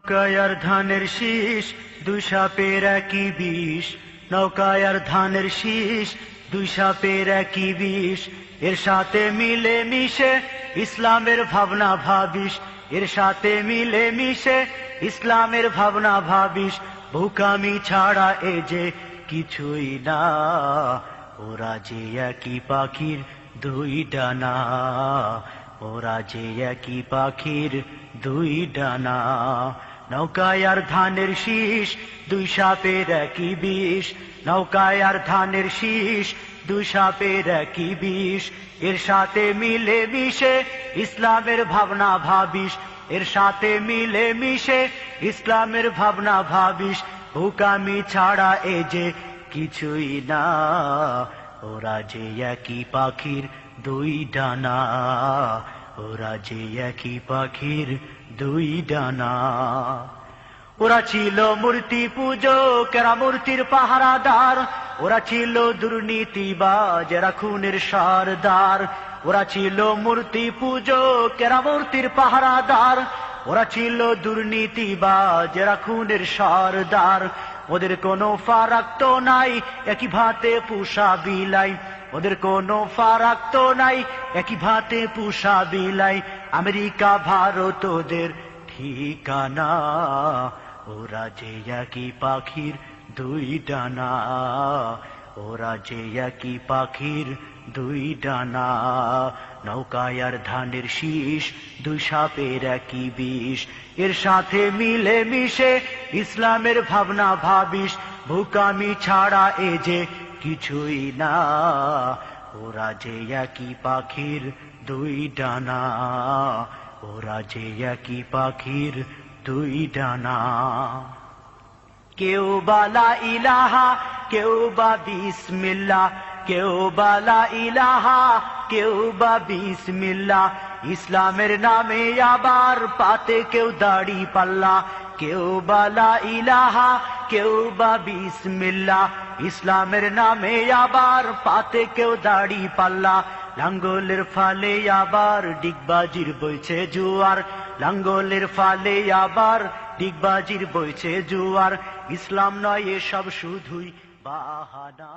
নৌকায় ধানের শীষ দুই সাপের একই বিষ, নৌকায় ধানের শীষ দুই সাপের একই বিষ। এর সাথে মিলে মিশে ইসলামের ভাবনা ভাবিস, এর সাথে মিলে মিশে ইসলামের ভাবনা ভাবিস। বোকামি ছাড়া এ যে কিছুই না, ওরা যে একই পাখির দুই ডানা, ওরা যে একই পাখির দুই ডানা। নৌকায় ধানের শীষ দুই সাপের একই বিষ, নৌকায় ধানের শীষ দুই সাপের একই বিষ। এর সাথে মিলে মিশে ইসলামের ভাবনা ভাবিস, এর সাথে মিলে মিশে ইসলামের ভাবনা ভাবিস। বোকামি ছাড়া এ যে কিছুই না, ওরা যে একই পাখির দুই ডানা, ওরা যে একই পাখির দুই ডানা। ওরা ছিল মূর্তি পূজক, এরা মূর্তির পাহারাদার। ওরা ছিল দুর্নীতিবাজ, এরা খুনের সরদার। ওরা ছিল মূর্তি পূজক, এরা মূর্তির পাহারাদার। ওরা ছিল দুর্নীতিবাজ, এরা খুনের সরদার। ওদের কোনো ফারাক তো নাই, একই ভাতে পুষা বিলাই। ওদের কোনো ফারাক তো নাই, একই ভাতে পুষা বিলাই। আমেরিকা ভারত ওদের ঠিকানা, ওরা যে একই পাখির দুই ডানা, ওরা যে একই পাখির দুই ডানা। নৌকায় ধানের শীষ দুই সাপের একই বিষ, এর সাথে মিলে মিশে ইসলামের ভাবনা ভাবিস। বোকামি ছাড়া এ যে কিছুই না, ওরা যে একই পাখির দুই ডানা, ওরা যে একই পাখির দুই ডানা। কেউ বালা ইলাহা, কেউ বা বিসমিল্লাহ, কেউ বালা ইলাহা, কেউ বা বিসমিল্লাহ। ইসলামের নামে আবার পাতে কেউ দাড়ি পাল্লা। কেউ বালা ইলাহা, কেউ বা বিসমিল্লাহ। ইসলামের নামে আবার পাতে কেউ দাড়ি পাল্লা। লাঙ্গলের ফালে আবার ডিগবাজির বইছে জুয়ার, লাঙ্গলের ফালে আবার ডিগবাজির বইছে জুয়ার। ইসলাম নয় এসব শুধুই বাহানা।